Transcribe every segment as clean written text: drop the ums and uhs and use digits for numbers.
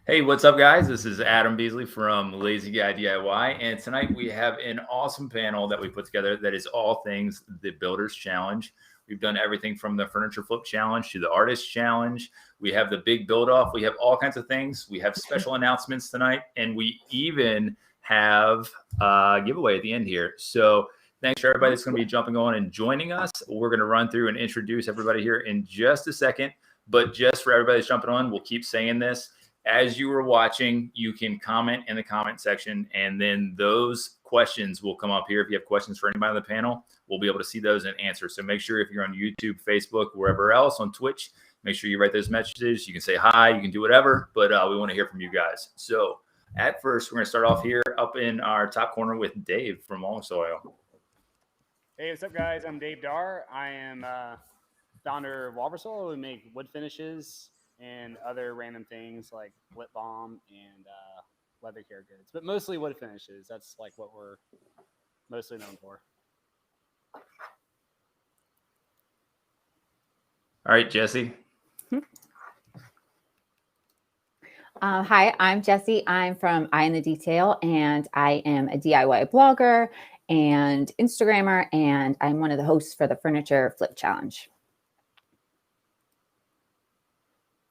Hey, what's up, guys? This is Adam Beasley from Lazy Guy DIY, and tonight we have an awesome panel that we put together that is all things the Builders Challenge. We've done everything from the Furniture Flip Challenge to the Artist Challenge. We have the Big Build Off. We have all kinds of things. We have special announcements tonight, and we even have a giveaway at the end here. So thanks for everybody that's going to be jumping on and joining us. We're going to run through and introduce everybody here in just a second, but just for everybody that's jumping on, we'll keep saying this. As you were watching, you can comment in the comment section, and then those questions will come up here. If you have questions for anybody on the panel, we'll be able to see those and answer. So make sure if you're on YouTube, Facebook, wherever else, on Twitch, make sure you write those messages. You can say hi, you can do whatever, but we want to hear from you guys. So at first, we're going to start off here up in our top corner with Dave from Walrus. Hey, what's up, guys? I'm Dave Dar. I am founder of Walrus. We make wood finishes and other random things like lip balm and leather care goods, but mostly wood finishes. That's like what we're mostly known for. All right, Jesse. Hi, I'm Jessie. I'm from Eye in the Detail, and I am a DIY blogger and Instagrammer, and I'm one of the hosts for the Furniture Flip Challenge.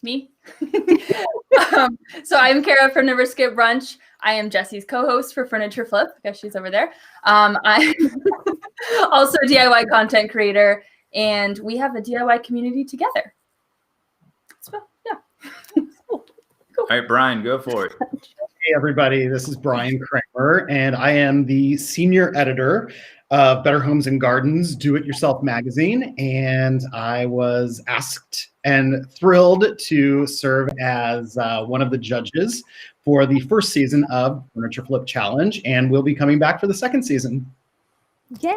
Me. So I'm Kara from Never Skip Brunch. I am Jessie's co-host for Furniture Flip. I guess she's over there. I'm also a DIY content creator, and we have a DIY community together. So yeah. Cool. All right, Brian, go for it. Hey, everybody. This is Brian Kramer, and I am the senior editor of Better Homes and Gardens Do-It-Yourself magazine, and I was asked and thrilled to serve as one of the judges for the first season of Furniture Flip Challenge, and we'll be coming back for the second season. Yay!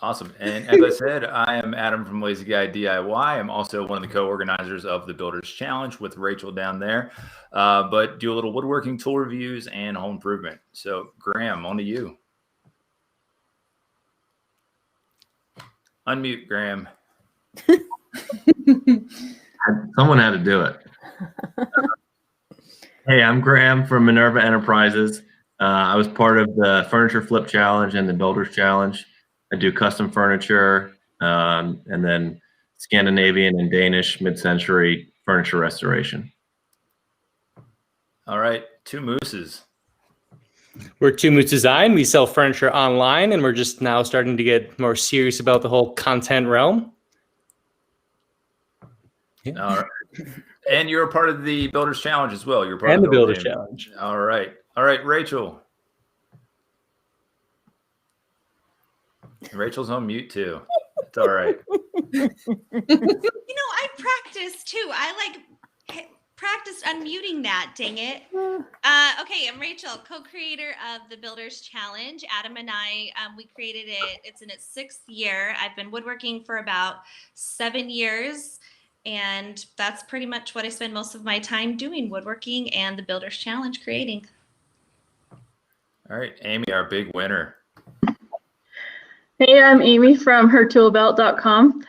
Awesome. And as I said, I am Adam from Lazy Guy DIY. I'm also one of the co-organizers of the Builders Challenge with Rachel down there, but do a little woodworking, tool reviews, and home improvement. So Graham, on to you. Unmute, Graham. Someone had to do it. Hey, I'm Graham from Minerva Enterprises. I was part of the Furniture Flip Challenge and the Builders Challenge. I do custom furniture and then Scandinavian and Danish mid-century furniture restoration. All right, Two Mooses. We're Two Moose Design. We sell furniture online, and we're just now starting to get more serious about the whole content realm. Yeah. All right. And you're a part of the Builders Challenge as well. You're part and of the Builders Challenge. All right. All right, Rachel. Rachel's on mute too. It's all right. I practice too. I practiced unmuting that, dang it. Okay, I'm Rachel, co-creator of the Builders Challenge. Adam and I, we created it. It's in its 6th year. I've been woodworking for about 7 years, and that's pretty much what I spend most of my time doing, woodworking and the Builders Challenge creating. All right, Amy, our big winner. Hey, I'm Amy from hertoolbelt.com,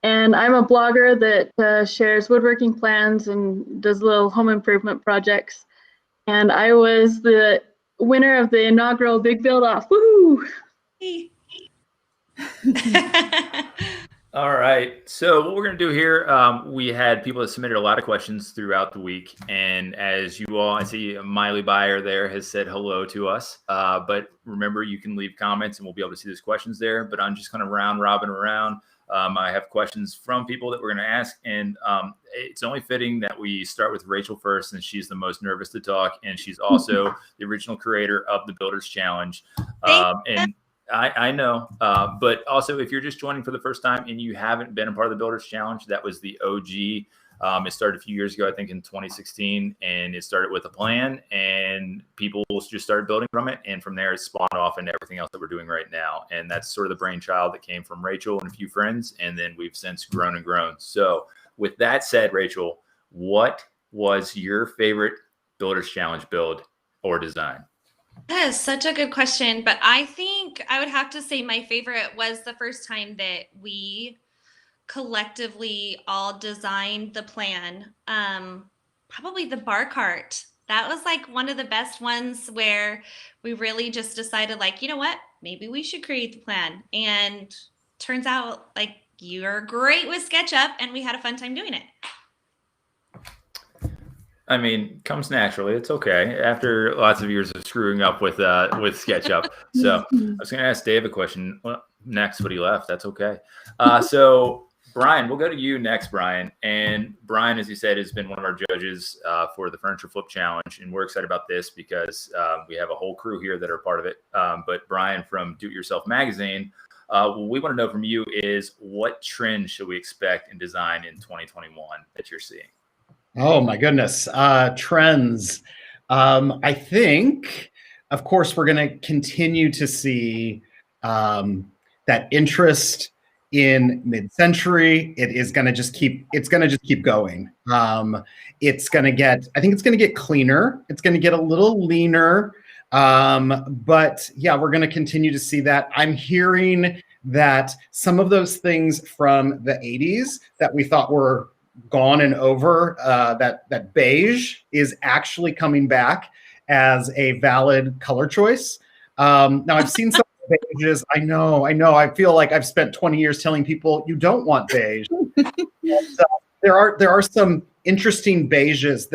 and I'm a blogger that shares woodworking plans and does little home improvement projects. And I was the winner of the inaugural Big Build Off. Woohoo! Hey. All right. So what we're going to do here, we had people that submitted a lot of questions throughout the week. And as you all, I see Miley Byer there has said hello to us. But remember, you can leave comments and we'll be able to see those questions there. But I'm just going to round robin around. I have questions from people that we're going to ask. And it's only fitting that we start with Rachel first, since she's the most nervous to talk. And she's also the original creator of the Builders Challenge. I know, but also if you're just joining for the first time and you haven't been a part of the Builders Challenge, that was the OG. It started a few years ago, I think in 2016, and it started with a plan, and people just started building from it. And from there, it spawned off into everything else that we're doing right now. And that's sort of the brainchild that came from Rachel and a few friends. And then we've since grown and grown. So with that said, Rachel, what was your favorite Builders Challenge build or design? That is such a good question, but I think I would have to say my favorite was the first time that we collectively all designed the plan. Probably the bar cart That was like one of the best ones where we really just decided, like, you know what, maybe we should create the plan. And turns out like you're great with SketchUp, and we had a fun time doing it. I mean, comes naturally. It's okay after lots of years of screwing up with SketchUp. So I was going to ask Dave a question. Well, next, but he left. That's okay. So Brian, we'll go to you next, Brian. And Brian, as you said, has been one of our judges for the Furniture Flip Challenge, and we're excited about this because we have a whole crew here that are part of it. But Brian from Do It Yourself Magazine, what we want to know from you is what trends should we expect in design in 2021 that you're seeing? Oh my goodness. Trends. I think, of course, we're going to continue to see that interest in mid-century. It is going to just keep. It's going to just keep going. It's going to get. I think it's going to get cleaner. It's going to get a little leaner. But yeah, we're going to continue to see that. I'm hearing that some of those things from the 80s that we thought were gone and over, that beige is actually coming back as a valid color choice. Now I've seen some beiges. I know. I feel like I've spent 20 years telling people you don't want beige. So there are some interesting beiges.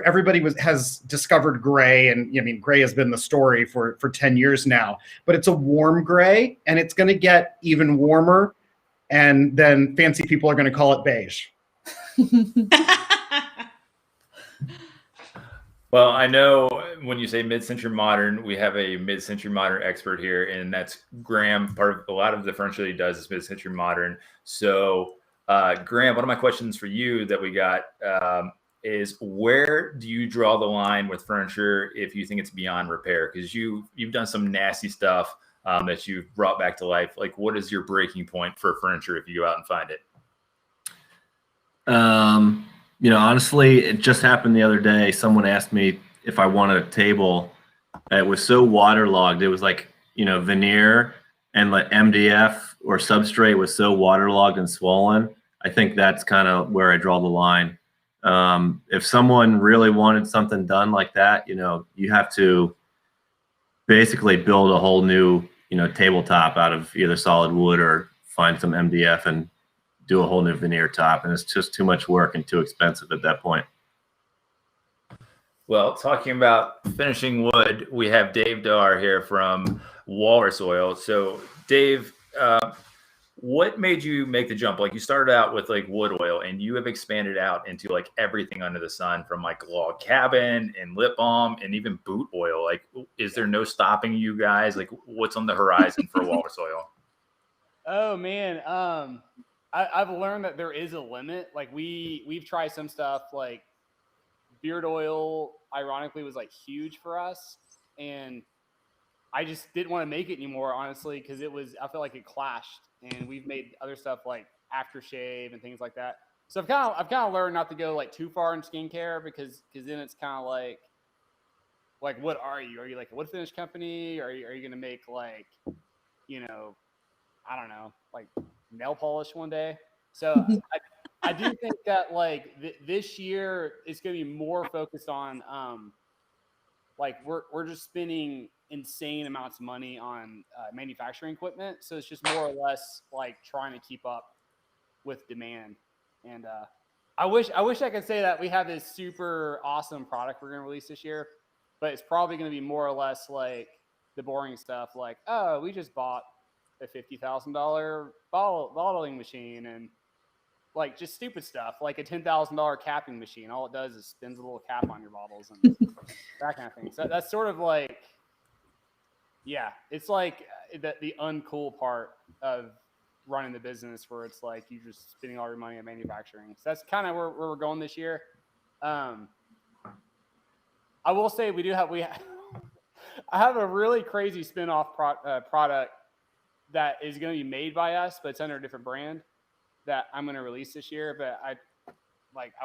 Everybody has discovered gray, and I mean gray has been the story for 10 years now. But it's a warm gray, and it's going to get even warmer. And then fancy people are going to call it beige. Well, I know when you say mid-century modern, we have a mid-century modern expert here, and that's Graham. Part of a lot of the furniture that he does is mid-century modern. So, Graham, one of my questions for you that we got is, where do you draw the line with furniture if you think it's beyond repair? Because you've done some nasty stuff that you've brought back to life. Like, what is your breaking point for furniture if you go out and find it? Honestly, it just happened the other day. Someone asked me if I wanted a table that was so waterlogged. It was like, veneer and like MDF or substrate was so waterlogged and swollen. I think that's kind of where I draw the line. If someone really wanted something done like that, you have to basically build a whole new, tabletop out of either solid wood or find some MDF and do a whole new veneer top. And it's just too much work and too expensive at that point. Well, talking about finishing wood, we have Dave Dar here from Walrus Oil. So Dave, what made you make the jump? Like, you started out with like wood oil, and you have expanded out into like everything under the sun, from like log cabin and lip balm and even boot oil. Like, is there no stopping you guys? Like, what's on the horizon for Walrus Oil? Oh man, I've learned that there is a limit. Like we've tried some stuff, like beard oil, ironically, was like huge for us, and I just didn't want to make it anymore, honestly, because I felt like it clashed. And we've made other stuff like aftershave and things like that. So I've kind of learned not to go like too far in skincare, because then it's kind of like what are you? Are you like a wood finish company? Or are you going to make like, I don't know, like nail polish one day? So I do think that like this year it's going to be more focused on like we're just spending insane amounts of money on manufacturing equipment. So it's just more or less like trying to keep up with demand. And I wish I could say that we have this super awesome product we're going to release this year, but it's probably going to be more or less like the boring stuff. Like, oh, we just bought a $50,000 bottling machine, and like just stupid stuff, like a $10,000 capping machine. All it does is spins a little cap on your bottles and that kind of thing. So that's sort of like, yeah, it's like the uncool part of running the business, where it's like you're just spending all your money on manufacturing. So that's kind of where we're going this year. I will say I have a really crazy spin-off product that is going to be made by us, but it's under a different brand that I'm going to release this year. But I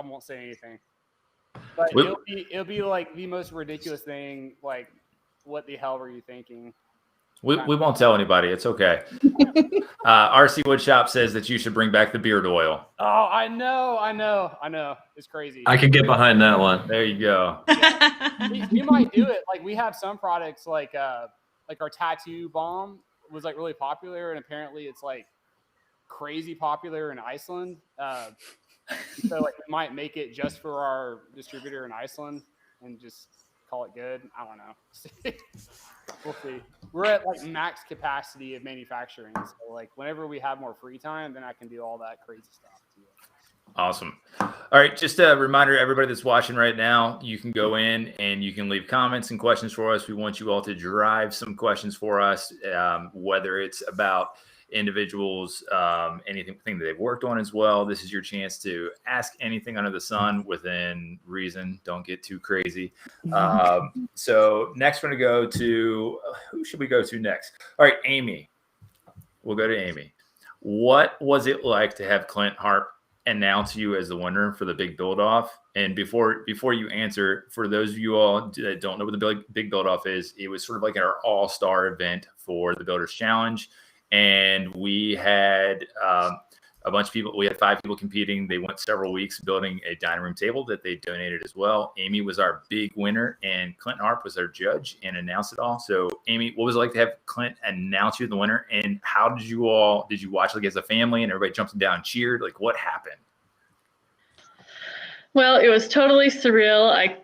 won't say anything. But it'll be like the most ridiculous thing. Like, what the hell were you thinking? We won't tell anybody. It's okay. RC Woodshop says that you should bring back the beard oil. Oh, I know. It's crazy. I can get behind that one. There you go. We might do it. Like, we have some products like our tattoo balm was like really popular, and apparently it's like crazy popular in Iceland. So like we might make it just for our distributor in Iceland and just call it good. I don't know. We'll see. We're at like max capacity of manufacturing. So like whenever we have more free time, then I can do all that crazy stuff too. Awesome. All right. Just a reminder to everybody that's watching right now, you can go in and you can leave comments and questions for us. We want you all to drive some questions for us, whether it's about individuals, anything that they've worked on as well. This is your chance to ask anything under the sun within reason. Don't get too crazy. So next we're going to go to, who should we go to next? All right, Amy. We'll go to Amy. What was it like to have Clint Harp announce you as the winner for the big build off? And before you answer, for those of you all that don't know what the big build off is, it was sort of like our all-star event for the Builders Challenge. And we had a bunch of people. We had 5 people competing. They went several weeks building a dining room table that they donated as well. Amy was our big winner, and Clint Harp was our judge and announced it all. So, Amy, what was it like to have Clint announce you the winner? And how did you watch like as a family and everybody jumped down and cheered? Like, what happened? Well, it was totally surreal. I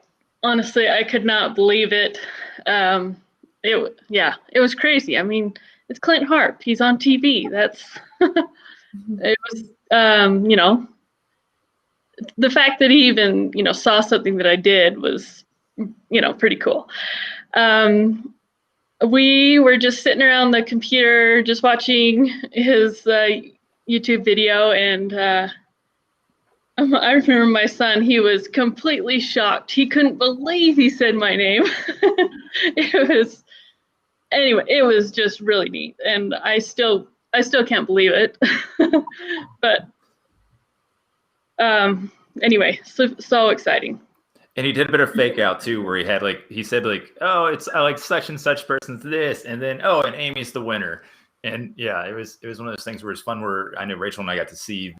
honestly could not believe it. It was crazy. I mean, it's Clint Harp. He's on TV. That's it was, the fact that he even, saw something that I did was, pretty cool. We were just sitting around the computer, just watching his YouTube video. And I remember my son, he was completely shocked. He couldn't believe he said my name. It was just really neat, and I still can't believe it. But anyway, so exciting. And he did a bit of fake out too, where he said oh, it's I like such and such person's this, and then and Amy's the winner. And yeah, it was one of those things where it's fun. Where I know Rachel and I got to see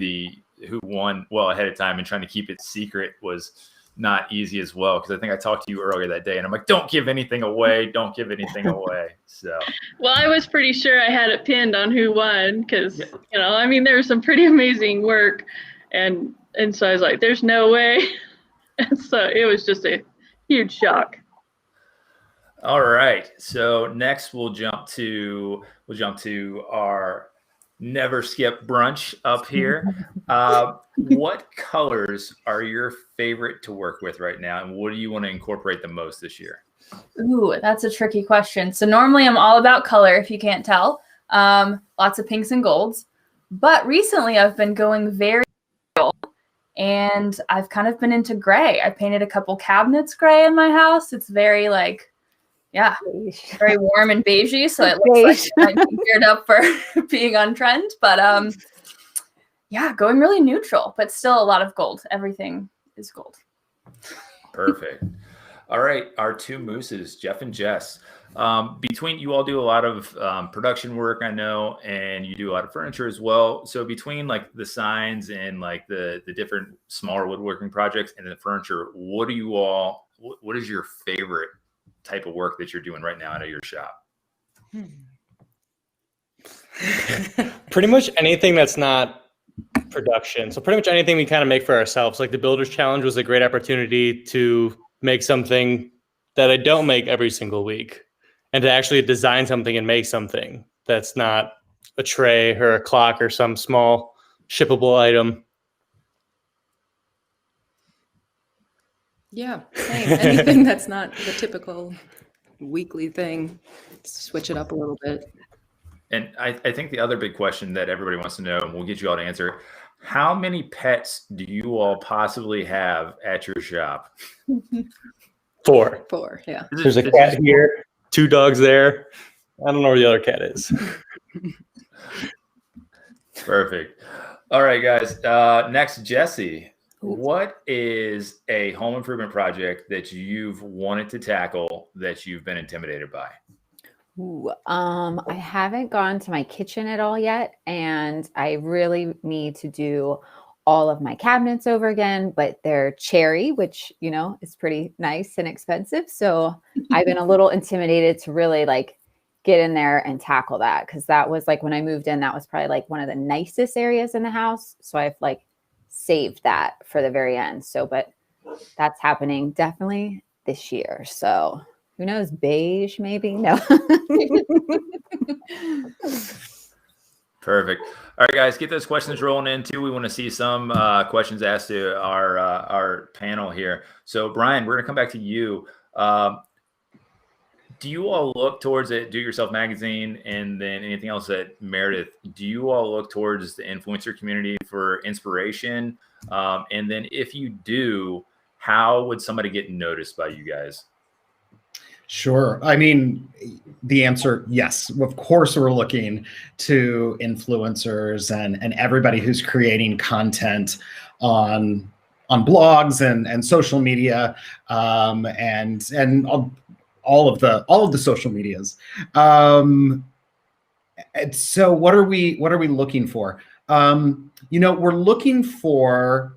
who won well ahead of time, and trying to keep it secret was not easy as well, because I think I talked to you earlier that day and I'm like, don't give anything away. So well, I was pretty sure I had it pinned on who won, because there was some pretty amazing work, and so I was like, there's no way. And so it was just a huge shock. All right, so next we'll jump to our never skip brunch up here. What colors are your favorite to work with right now, and what do you want to incorporate the most this year? Ooh, that's a tricky question. So normally I'm all about color, if you can't tell. Lots of pinks and golds. But recently I've been going very gold, and I've kind of been into gray. I painted a couple cabinets gray in my house. It's very very warm and beigey, so it looks like I'm geared up for being on trend. But going really neutral, but still a lot of gold. Everything is gold. Perfect. All right, our 2 mooses, Jeff and Jess. Between you all do a lot of production work, I know, and you do a lot of furniture as well. So between like the signs and like the different smaller woodworking projects and the furniture, what is your favorite type of work that you're doing right now out of your shop? Pretty much anything that's not production. So pretty much anything we kind of make for ourselves. Like the Builders Challenge was a great opportunity to make something that I don't make every single week, and to actually design something and make something that's not a tray or a clock or some small shippable item. Yeah, same. Anything that's not the typical weekly thing, switch it up a little bit. And I think the other big question that everybody wants to know, and we'll get you all to answer, how many pets do you all possibly have at your shop? 4. 4, yeah. There's a cat here, 2 dogs there. I don't know where the other cat is. Perfect. All right, guys. Next, Jesse. What is a home improvement project that you've wanted to tackle that you've been intimidated by? Ooh, I haven't gone to my kitchen at all yet, and I really need to do all of my cabinets over again, but they're cherry, which, is pretty nice and expensive. So I've been a little intimidated to really like get in there and tackle that, because that was like when I moved in, that was probably like one of the nicest areas in the house. So I've like saved that for the very end. So, but that's happening definitely this year. So who knows? Beige, maybe? No. Perfect. All right, guys, get those questions rolling in too. We want to see some questions asked to our panel here. So, Brian, we're going to come back to you. Do you all look towards it, Do It Yourself Magazine, and then anything else at Meredith? Do you all look towards the influencer community for inspiration? And then if you do, how would somebody get noticed by you guys? Sure. I mean, the answer, yes. Of course, we're looking to influencers and everybody who's creating content on blogs and social media, and all of the social medias. And so, what are we looking for? We're looking for,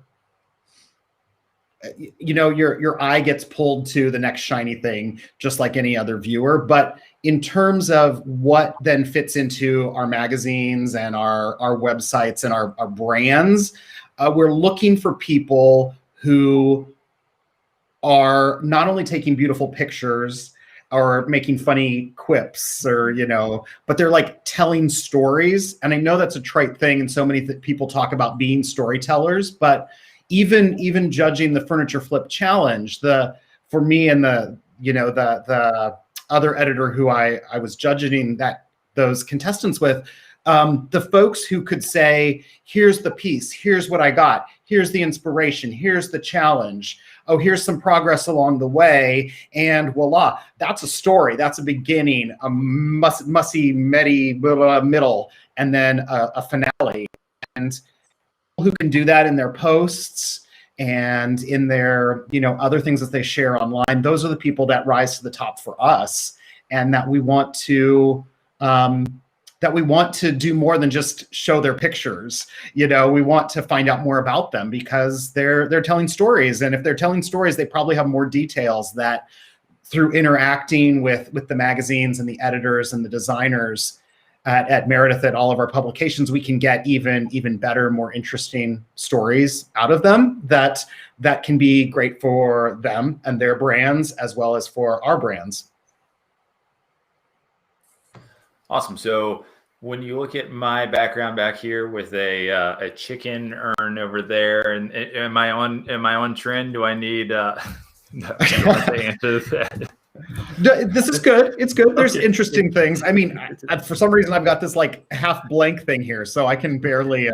your eye gets pulled to the next shiny thing, just like any other viewer. But in terms of what then fits into our magazines and our websites and our brands, we're looking for people who are not only taking beautiful pictures or making funny quips, or but they're like telling stories. And I know that's a trite thing, and so many people talk about being storytellers, but even judging the Furniture Flip Challenge, for me and the other editor who I was judging those contestants with, the folks who could say, here's the piece, here's what I got, here's the inspiration, here's the challenge, oh, here's some progress along the way, and voila, that's a story, that's a beginning, a mussy, middle, and then a finale. And who can do that in their posts and in their other things that they share online, those are the people that rise to the top for us, and that we want to do more than just show their pictures. We want to find out more about them, because they're telling stories, and if they're telling stories, they probably have more details that, through interacting with the magazines and the editors and the designers at Meredith, at all of our publications, we can get even better, more interesting stories out of them that can be great for them and their brands, as well as for our brands. Awesome. So when you look at my background back here with a chicken urn over there, and am I on trend? Do I need to answer that? This is good. It's good. There's interesting things. I mean, for some reason, I've got this like half blank thing here, so I can barely,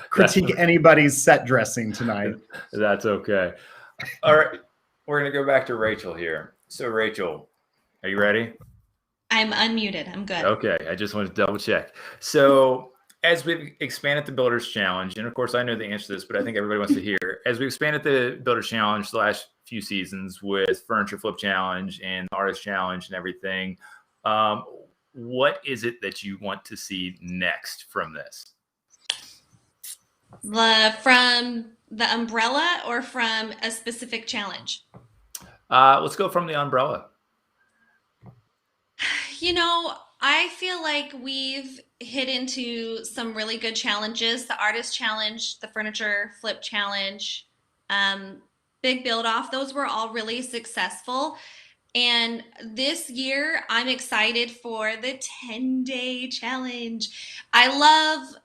critique anybody's set dressing tonight. That's okay. All right, we're gonna go back to Rachel here. So, Rachel, are you ready? I'm unmuted. I'm good. Okay, I just wanted to double check. So, as we've expanded the Builders Challenge, and of course I know the answer to this, but I think everybody wants to hear, as we expanded the Builders Challenge the last few seasons with Furniture Flip Challenge and Artist Challenge and everything, what is it that you want to see next from this? From the umbrella, or from a specific challenge? Let's go from the umbrella. I feel like we've hit into some really good challenges. The Artist Challenge, the Furniture Flip Challenge, Big Build Off, those were all really successful. And this year, I'm excited for the 10-day challenge. I love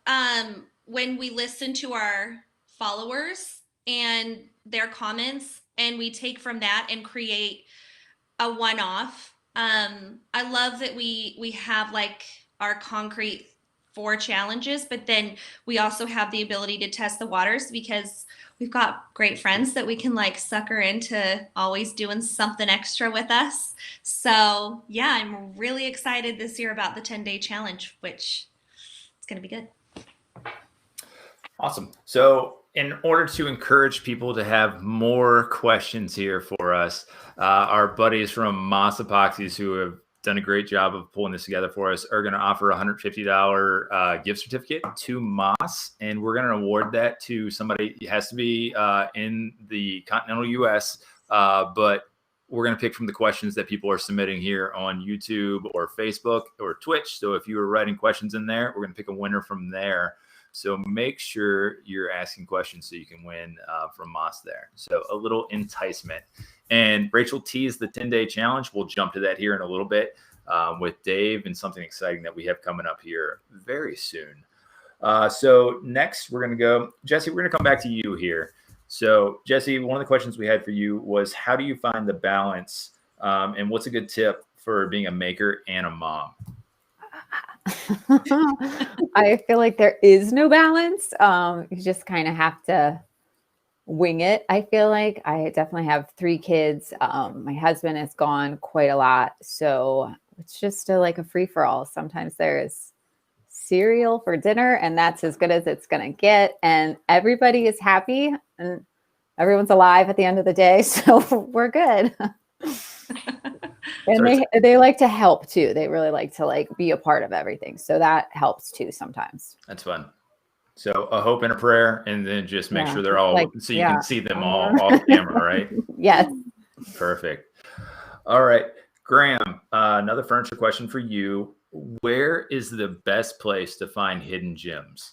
when we listen to our followers and their comments, and we take from that and create a one-off. I love that we have like our concrete 4 challenges, but then we also have the ability to test the waters, because we've got great friends that we can like sucker into always doing something extra with us. So yeah, I'm really excited this year about the 10-day challenge, which is going to be good. Awesome. So in order to encourage people to have more questions here for us, our buddies from Moss Epoxies, who have done a great job of pulling this together for us, are going to offer a $150 gift certificate to Moss, and we're going to award that to somebody. It has to be in the continental U.S., but we're going to pick from the questions that people are submitting here on YouTube or Facebook or Twitch. So if you were writing questions in there, we're going to pick a winner from there. So make sure you're asking questions so you can win from Moss there. So a little enticement. And Rachel teased the 10-day challenge. We'll jump to that here in a little bit with Dave and something exciting that we have coming up here very soon. So next we're going to go, Jesse, we're going to come back to you here. So Jesse, one of the questions we had for you was, how do you find the balance and what's a good tip for being a maker and a mom? I feel like there is no balance. You just kind of have to wing it. I feel like I definitely have 3 kids. My husband is gone quite a lot. So it's just like a free for all. Sometimes there's cereal for dinner and that's as good as it's going to get. And everybody is happy and everyone's alive at the end of the day. So we're good. And they like to help too. They really like to be a part of everything. So that helps too sometimes. That's fun. So a hope and a prayer, and then just make sure they're all so you can see them all off camera, right? Yes. Perfect. All right, Graham, another furniture question for you. Where is the best place to find hidden gems?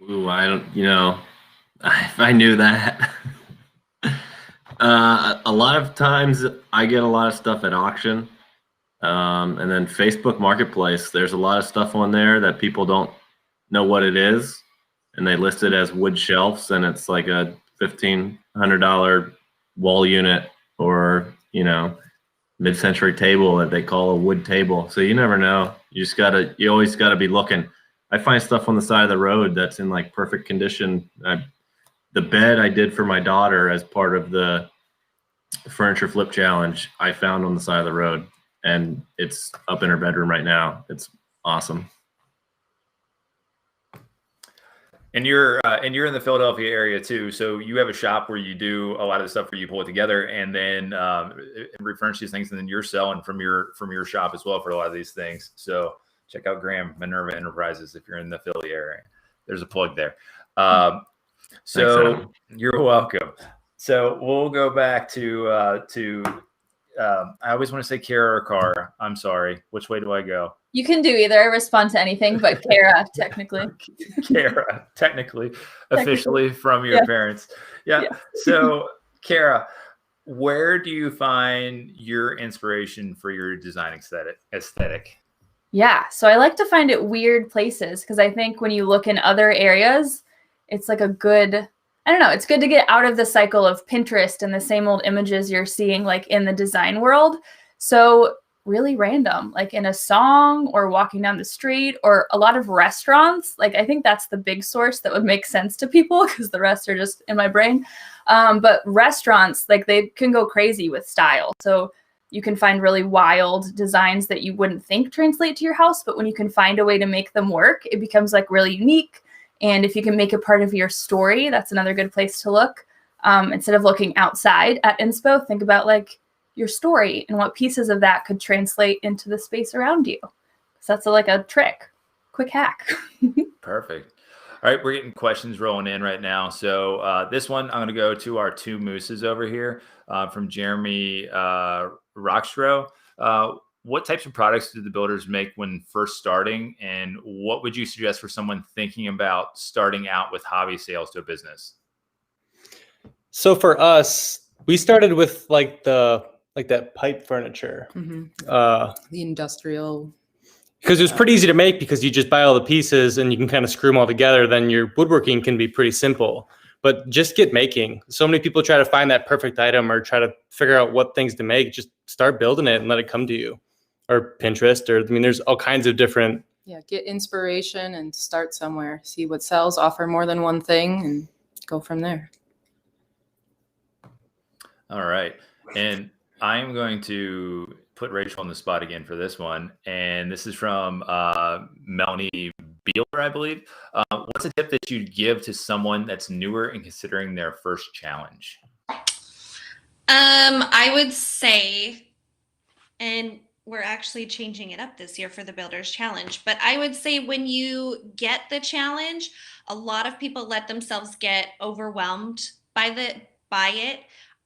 Ooh, I don't, if I knew that. A lot of times I get a lot of stuff at auction. And then Facebook Marketplace, there's a lot of stuff on there that people don't know what it is. And they list it as wood shelves, and it's like a $1,500 wall unit or, mid-century table that they call a wood table. So you never know. You always gotta be looking. I find stuff on the side of the road that's in like perfect condition. The bed I did for my daughter as part of the furniture flip challenge, I found on the side of the road, and it's up in her bedroom right now. It's awesome. And you're in the Philadelphia area too, so you have a shop where you do a lot of the stuff where you pull it together and then refurnish these things, and then you're selling from your shop as well for a lot of these things. So check out Graham Minerva Enterprises if you're in the Philly area. There's a plug there. So you're welcome. So we'll go back to I always want to say Kara or Cara. I'm sorry. Which way do I go? You can do either. I respond to anything, but Kara, technically. Kara, technically, officially from your parents. Yeah. So Kara, where do you find your inspiration for your design aesthetic? Yeah. So I like to find it weird places because I think when you look in other areas, it's like it's good to get out of the cycle of Pinterest and the same old images you're seeing like in the design world. So really random, like in a song or walking down the street or a lot of restaurants. Like I think that's the big source that would make sense to people because the rest are just in my brain. But restaurants, like they can go crazy with style. So you can find really wild designs that you wouldn't think translate to your house, but when you can find a way to make them work, it becomes like really unique. And if you can make it part of your story, that's another good place to look. Instead of looking outside at inspo, think about like your story and what pieces of that could translate into the space around you. So that's like a trick, quick hack. Perfect. All right, we're getting questions rolling in right now. So this one, I'm going to go to our 2 mooses over here from Jeremy Rockstro. What types of products do the builders make when first starting? And what would you suggest for someone thinking about starting out with hobby sales to a business? So for us, we started with that pipe furniture. Mm-hmm. The industrial. Because it was pretty easy to make because you just buy all the pieces and you can kind of screw them all together. Then your woodworking can be pretty simple. But just get making. So many people try to find that perfect item or try to figure out what things to make. Just start building it and let it come to you. Or Pinterest, there's all kinds of different. Yeah, get inspiration and start somewhere. See what sells, offer more than one thing, and go from there. All right. And I'm going to put Rachel on the spot again for this one. And this is from Melanie Beeler, I believe. What's a tip that you'd give to someone that's newer and considering their first challenge? I would say And we're actually changing it up this year for the Builders Challenge. But I would say when you get the challenge, a lot of people let themselves get overwhelmed by it.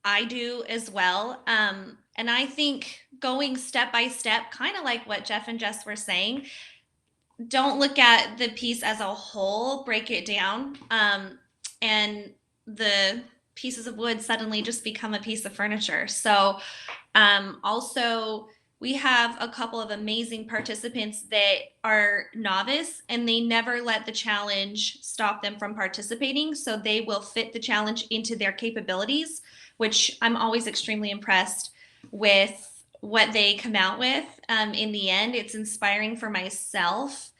I do as well. And I think going step by step, kind of like what Jeff and Jess were saying, don't look at the piece as a whole, break it down. And the pieces of wood suddenly just become a piece of furniture. So also, we have a couple of amazing participants that are novice and they never let the challenge stop them from participating. So they will fit the challenge into their capabilities, which I'm always extremely impressed with what they come out with. In the end, it's inspiring for myself.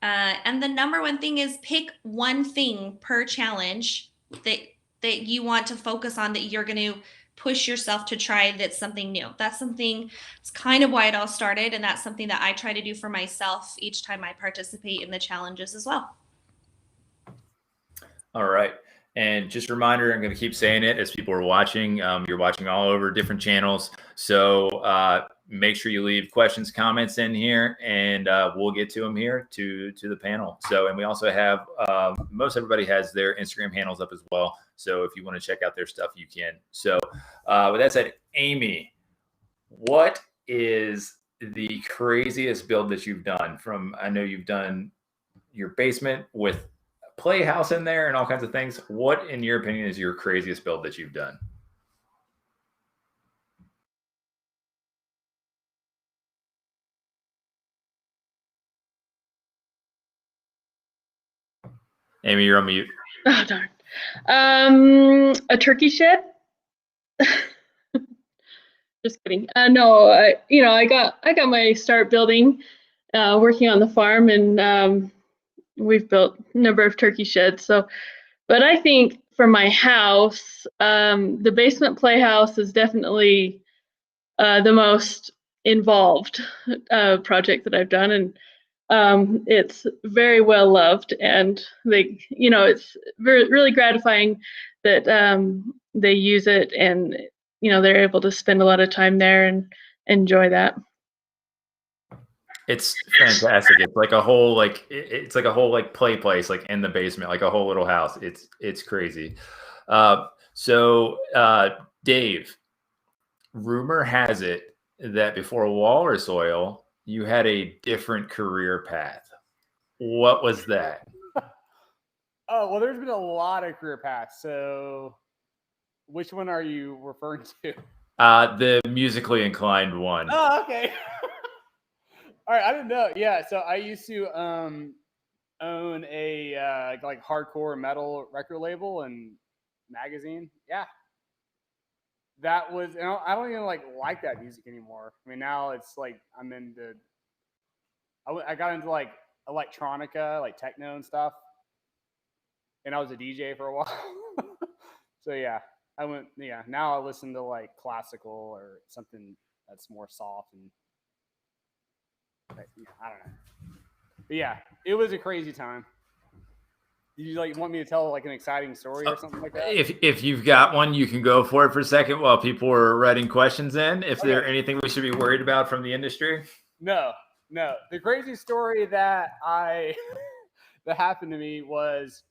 And the number one thing is pick one thing per challenge that you want to focus on, that you're going to push yourself to try, that's something new. That's kind of why it all started, and that's something that I try to do for myself each time I participate in the challenges as well. All right. And just a reminder, I'm going to keep saying it as people are watching. You're watching all over different channels. So make sure you leave questions, comments in here, and we'll get to them here to the panel. So, and we also have, most everybody has their Instagram handles up as well. So if you want to check out their stuff, you can. So with that said, Amy, what is the craziest build that you've done? I know you've done your basement with playhouse in there and all kinds of things. What, in your opinion, is your craziest build that you've done? Amy, you're on mute. Oh darn. A turkey shed. Just kidding. No, I got my start building, working on the farm, and we've built a number of turkey sheds. So, but I think for my house, the basement playhouse is definitely the most involved project that I've done, and it's very well loved, and it's really gratifying that they use it, and they're able to spend a lot of time there and enjoy that. It's fantastic. It's like a whole play place, like in the basement, like a whole little house. It's crazy. So Dave, rumor has it that before Walrus Oil, you had a different career path. What was that? Oh, well, there's been a lot of career paths. So which one are you referring to? The musically inclined one. Oh, okay. All right, I didn't know. Yeah, so I used to own a like hardcore metal record label and magazine. Yeah, that was. I don't even like that music anymore. I mean, now it's like I'm into. I got into like electronica, like techno and stuff, and I was a DJ for a while. So yeah, I went. Yeah, now I listen to like classical or something that's more soft and. I don't know. But yeah, it was a crazy time. Did you want me to tell an exciting story or something like that? If you've got one, you can go for it for a second while people are writing questions in. If there anything we should be worried about from the industry? No. The crazy story that that happened to me was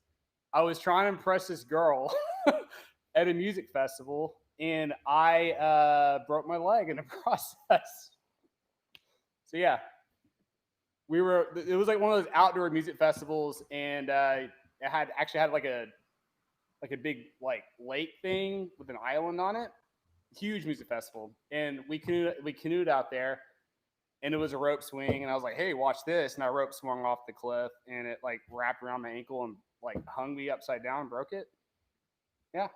I was trying to impress this girl at a music festival, and I broke my leg in the process. So yeah. It was like one of those outdoor music festivals, and it had like a big lake thing with an island on it. Huge music festival. And we canoed out there, and it was a rope swing, and I was like, hey, watch this. And I rope swung off the cliff, and it wrapped around my ankle and hung me upside down and broke it. Yeah.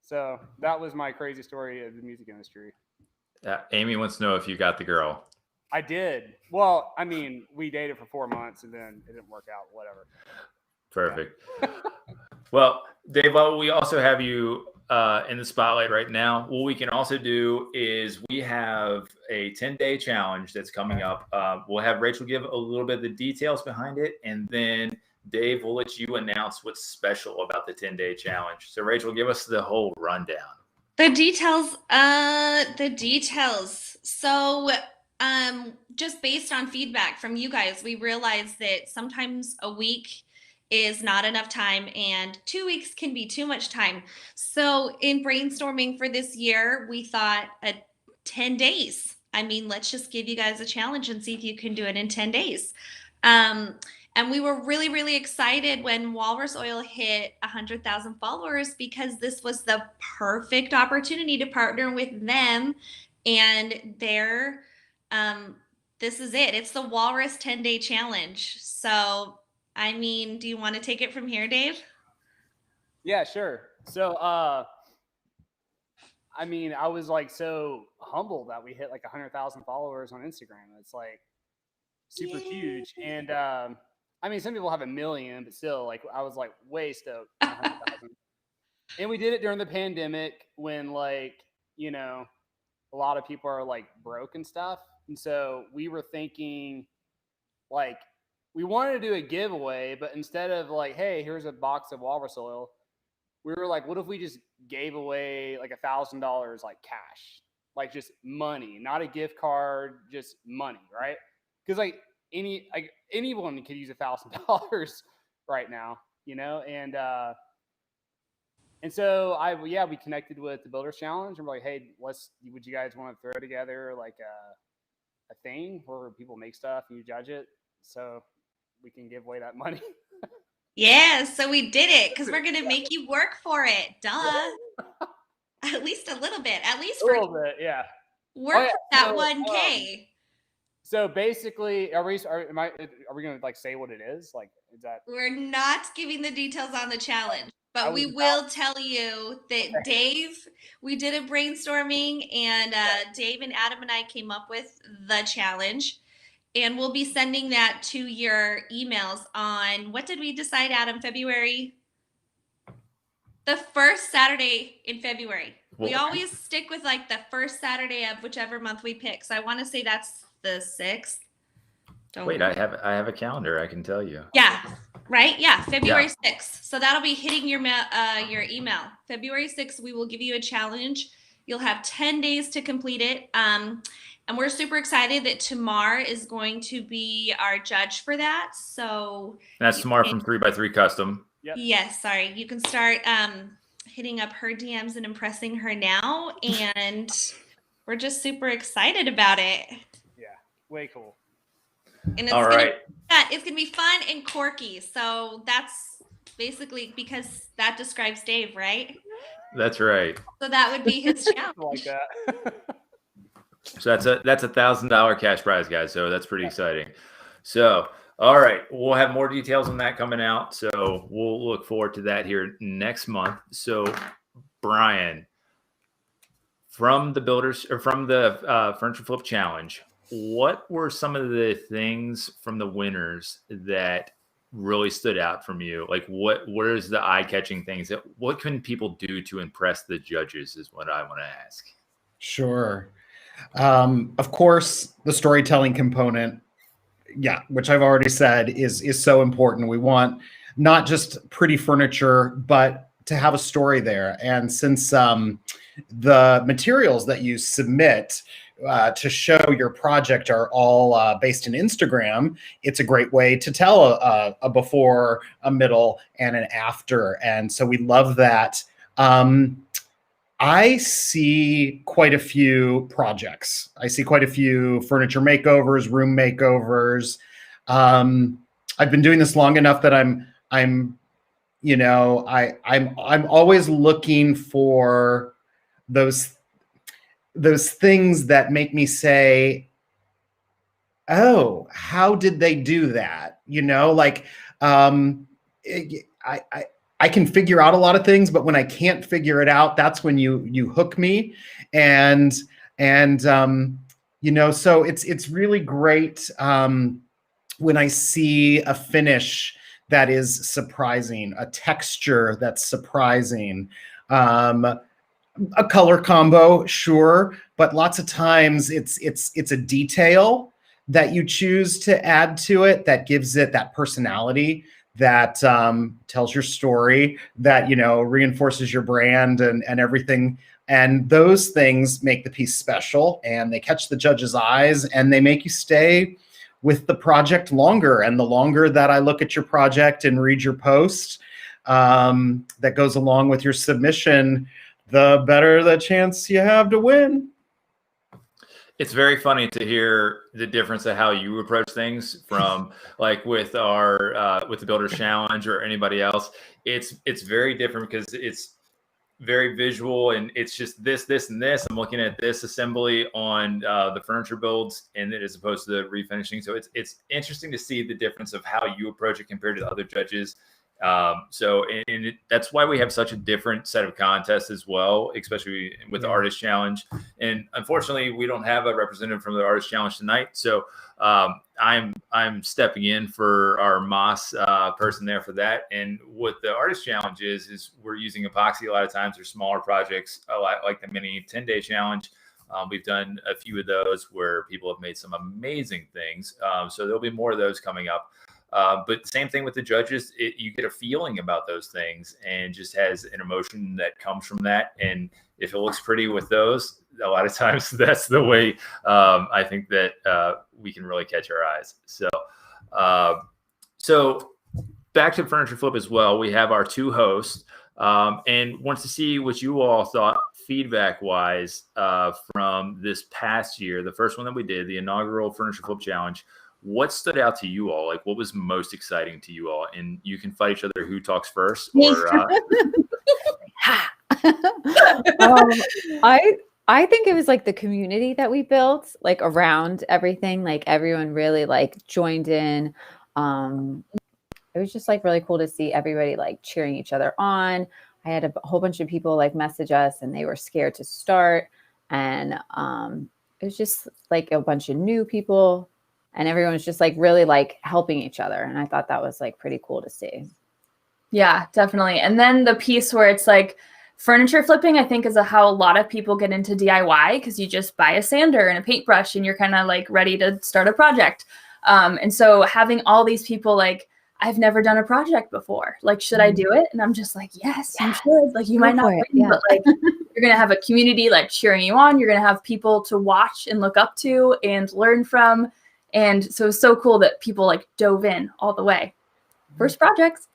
So that was my crazy story of the music industry. Amy wants to know if you got the girl. I did. Well, I mean, we dated for 4 months and then it didn't work out, whatever. Perfect. Yeah. Well, Dave, we also have you in the spotlight right now. What we can also do is we have a 10-day challenge that's coming up. We'll have Rachel give a little bit of the details behind it, and then Dave, we'll let you announce what's special about the 10-day challenge. So Rachel, give us the whole rundown. The details. So, just based on feedback from you guys, we realized that sometimes a week is not enough time and 2 weeks can be too much time. So, in brainstorming for this year, we thought 10 days. I mean, let's just give you guys a challenge and see if you can do it in 10 days. And we were really, really excited when Walrus Oil hit 100,000 followers because this was the perfect opportunity to partner with them. And this is it. It's the Walrus 10-day challenge. So, I mean, do you want to take it from here, Dave? Yeah, sure. So, I mean, I was like so humbled that we hit like 100,000 followers on Instagram. It's like super huge. And I mean, some people have 1 million, but still, like, I was like way stoked. 100,000. And we did it during the pandemic when, like, you know, a lot of people are like broke and stuff. And so we were thinking, like, we wanted to do a giveaway, but instead of like, hey, here's a box of Walrus Oil, we were like, what if we just gave away like $1,000 like cash, like just money, not a gift card, just money, right? Because like anyone could use $1,000 right now, you know, and so we connected with the Builders Challenge and we're like, hey, would you guys want to throw together like a thing where people make stuff and you judge it so we can give away that money? Yeah, so we did it because we're going to make you work for it. Duh. At least a little bit. At least a little bit, yeah. Work for that 1K. So basically, are we going to like say what it is? Like, is that? We're not giving the details on the challenge, but we will tell you that we did a brainstorming and Dave and Adam and I came up with the challenge. And we'll be sending that to your emails on, what did we decide, Adam? February? The first Saturday in February. We always stick with like the first Saturday of whichever month we pick. So I want to say that's the 6th. Wait, I have a calendar. I can tell you. Yeah, right? Yeah, February 6th. So that'll be hitting your email. February 6th, we will give you a challenge. You'll have 10 days to complete it. And we're super excited that Tamar is going to be our judge for that. So that's Tamar from 3x3 Custom. Yep. Yes, sorry. You can start hitting up her DMs and impressing her now. And we're just super excited about it. Yeah, way cool. And it's gonna be fun and quirky. So that's basically because that describes Dave, right? That's right. So that would be his challenge. Like that. So that's $1,000 cash prize, guys. So that's pretty exciting. So, all right, we'll have more details on that coming out. So we'll look forward to that here next month. So, Brian, from the Furniture Flip Challenge, what were some of the things from the winners that really stood out from you? Like, what is the eye-catching things what can people do to impress the judges? Is what I want to ask. Sure. Of course, the storytelling component, which I've already said is so important. We want not just pretty furniture, but to have a story there. And since the materials that you submit to show your project are all based in Instagram, it's a great way to tell a before, a middle, and an after. And so we love that. I see quite a few projects. I see quite a few furniture makeovers, room makeovers. I've been doing this long enough that I'm always looking for those things that make me say, oh, how did they do that? You know, like I can figure out a lot of things, but when I can't figure it out, that's when you hook me. And so it's really great when I see a finish that is surprising, a texture that's surprising, a color combo, sure, but lots of times it's a detail that you choose to add to it that gives it that personality, that tells your story, that reinforces your brand and everything And those things make the piece special, and they catch the judge's eyes, and they make you stay with the project longer. And the longer that I look at your project and read your post that goes along with your submission, the better the chance you have to win. It's very funny to hear the difference of how you approach things from like with our with the Builders Challenge or anybody else. It's very different because it's very visual, and it's just this, and this. I'm looking at this assembly on the furniture builds, and as opposed to the refinishing. So it's interesting to see the difference of how you approach it compared to the other judges. That's why we have such a different set of contests as well, especially with the Artist Challenge. And unfortunately, we don't have a representative from the Artist Challenge tonight. So I'm stepping in for our Moss person there for that. And what the Artist Challenge is we're using epoxy a lot of times. They're smaller projects, a lot like the mini 10-day challenge. We've done a few of those where people have made some amazing things. So there'll be more of those coming up. But same thing with the judges, you get a feeling about those things and just has an emotion that comes from that. And if it looks pretty with those, a lot of times that's the way I think that we can really catch our eyes. So back to Furniture Flip as well, we have our two hosts and wants to see what you all thought feedback wise from this past year, the first one that we did, the inaugural Furniture Flip Challenge. What stood out to you all? Like, what was most exciting to you all? And you can fight each other who talks first. Or I think it was like the community that we built, like around everything. Like everyone really like joined in. It was just like really cool to see everybody like cheering each other on. I had a whole bunch of people like message us, and they were scared to start. And it was just like a bunch of new people. And everyone was just like really like helping each other. And I thought that was like pretty cool to see. Yeah, definitely. And then the piece where it's like furniture flipping, I think is how a lot of people get into DIY, because you just buy a sander and a paintbrush and you're kind of like ready to start a project. And so having all these people like, I've never done a project before. Like, should I do it? And I'm just like, yes, you should. Like, you might not win, but like, you're going to have a community like cheering you on. You're going to have people to watch and look up to and learn from. And so it's so cool that people like dove in all the way. First projects.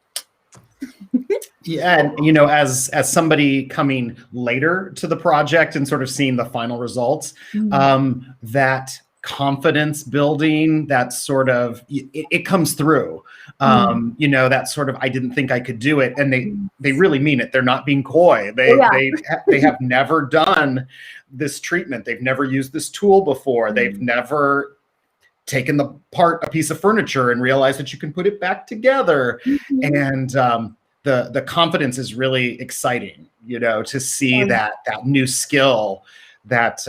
Yeah, and you know, as somebody coming later to the project and sort of seeing the final results, that confidence building, that sort of it comes through. You know, that sort of I didn't think I could do it, and they really mean it. They're not being coy. They have never done this treatment. They've never used this tool before. They've never taken apart a piece of furniture and realized that you can put it back together. And the confidence is really exciting, you know, to see that new skill that,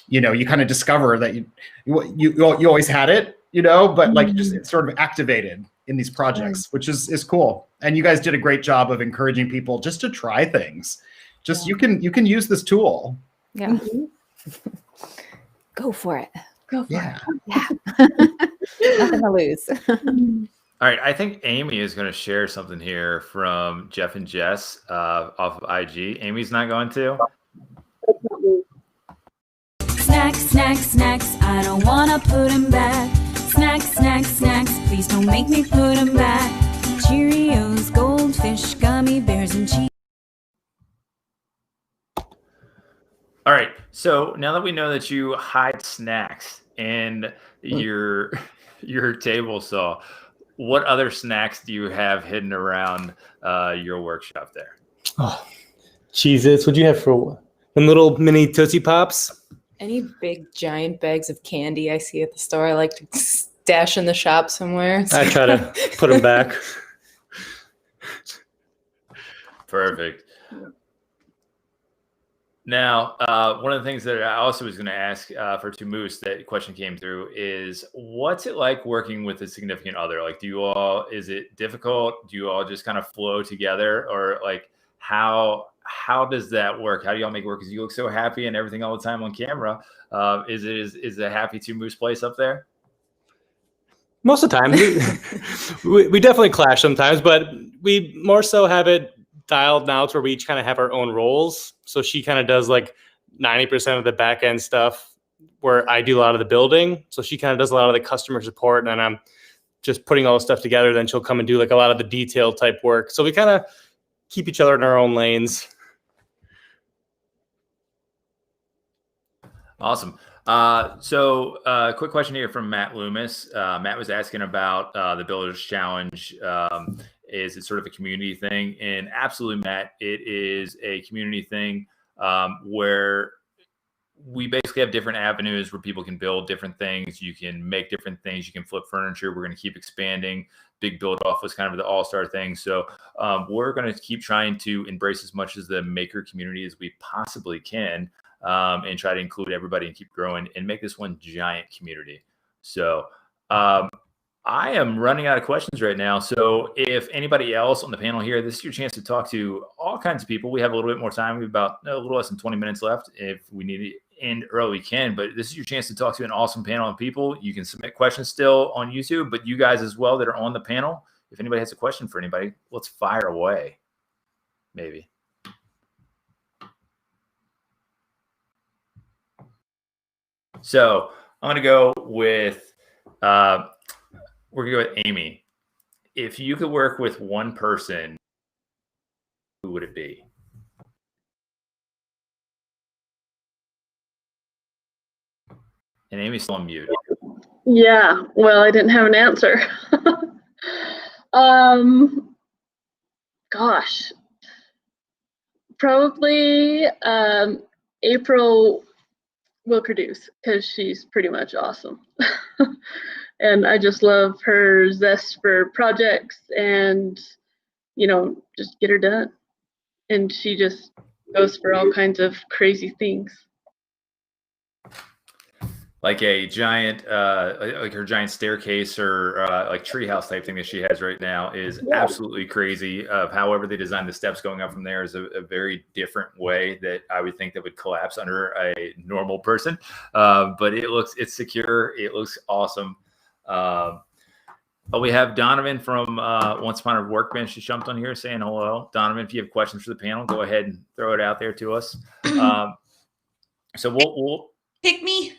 you know, you kind of discover that you always had it, you know, but like it's sort of activated in these projects, which is cool. And you guys did a great job of encouraging people just to try things. Just you can use this tool. Yeah. Go for it. Go for it. Yeah. Nothing to lose. all right, I think Amy is going to share something here from Jeff and Jess off of IG. Amy's not going to. Snacks, snacks, snacks, I don't wanna put them back. Snacks, snacks, snacks, please don't make me put them back. Cheerios, goldfish, gummy bears, and cheese. All right, so now that we know that you hide snacks in your table saw, what other snacks do you have hidden around your workshop there? Oh, Cheez-Its. What'd you have for them little mini Tootsie Pops? Any big giant bags of candy I see at the store, I like to stash in the shop somewhere. I try to put them back. Perfect. Now, one of the things that I also was going to ask for To Moose, that question came through, is what's it like working with a significant other? Like, is it difficult? Do you all just kind of flow together, or like how does that work? How do y'all make it work? Because you look so happy and everything all the time on camera. Is it a happy To Moose place up there? Most of the time, we definitely clash sometimes, but we more so have it dialed now to where we each kind of have our own roles. So she kind of does like 90% of the back end stuff where I do a lot of the building. So she kind of does a lot of the customer support, and then I'm just putting all the stuff together. Then she'll come and do like a lot of the detail type work. So we kind of keep each other in our own lanes. Awesome. Quick question here from Matt Loomis. Matt was asking about the Builders Challenge. Is it sort of a community thing? And absolutely, Matt, it is a community thing where we basically have different avenues where people can build different things. You can make different things. You can flip furniture. We're going to keep expanding. Big Build Off was kind of the all-star thing. So we're going to keep trying to embrace as much as the maker community as we possibly can. And try to include everybody and keep growing and make this one giant community. So I am running out of questions right now. So if anybody else on the panel here, this is your chance to talk to all kinds of people. We have a little bit more time. We have about a little less than 20 minutes left. If we need to end early, we can. But this is your chance to talk to an awesome panel of people. You can submit questions still on YouTube, but you guys as well that are on the panel, if anybody has a question for anybody, let's fire away. Maybe. So I'm going to go with, we're going to go with Amy. If you could work with one person, who would it be? And Amy's still on mute. Yeah, well, I didn't have an answer. Gosh, probably April Wilkerduce, because she's pretty much awesome. And I just love her zest for projects and, you know, just get her done. And she just goes for all kinds of crazy things. Like a giant, like her giant staircase or like treehouse type thing that she has right now is absolutely crazy. However they designed the steps going up from there is a very different way that I would think that would collapse under a normal person. But it's secure. It looks awesome. But we have Donovan from Once Upon a Workbench just jumped on here saying hello. Donovan, if you have questions for the panel, go ahead and throw it out there to us. So we'll pick me.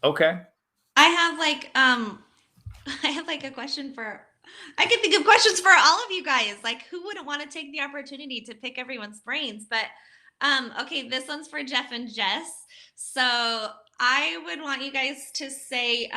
Okay. I have like a question for, I can think of questions for all of you guys. Like, who wouldn't want to take the opportunity to pick everyone's brains? But okay, this one's for Jeff and Jess. So I would want you guys to say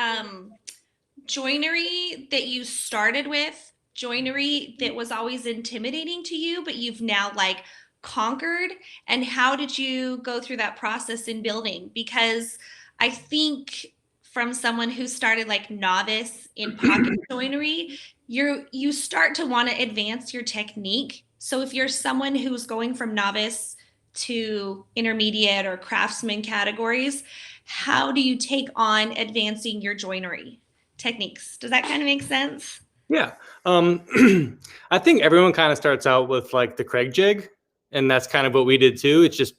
joinery that you started with, joinery that was always intimidating to you, but you've now like conquered, and how did you go through that process in building? Because I think from someone who started like novice in pocket joinery, you start to want to advance your technique. So if you're someone who's going from novice to intermediate or craftsman categories, how do you take on advancing your joinery techniques? Does that kind of make sense? Yeah. I think everyone kind of starts out with like the Craig jig, and that's kind of what we did too. It's just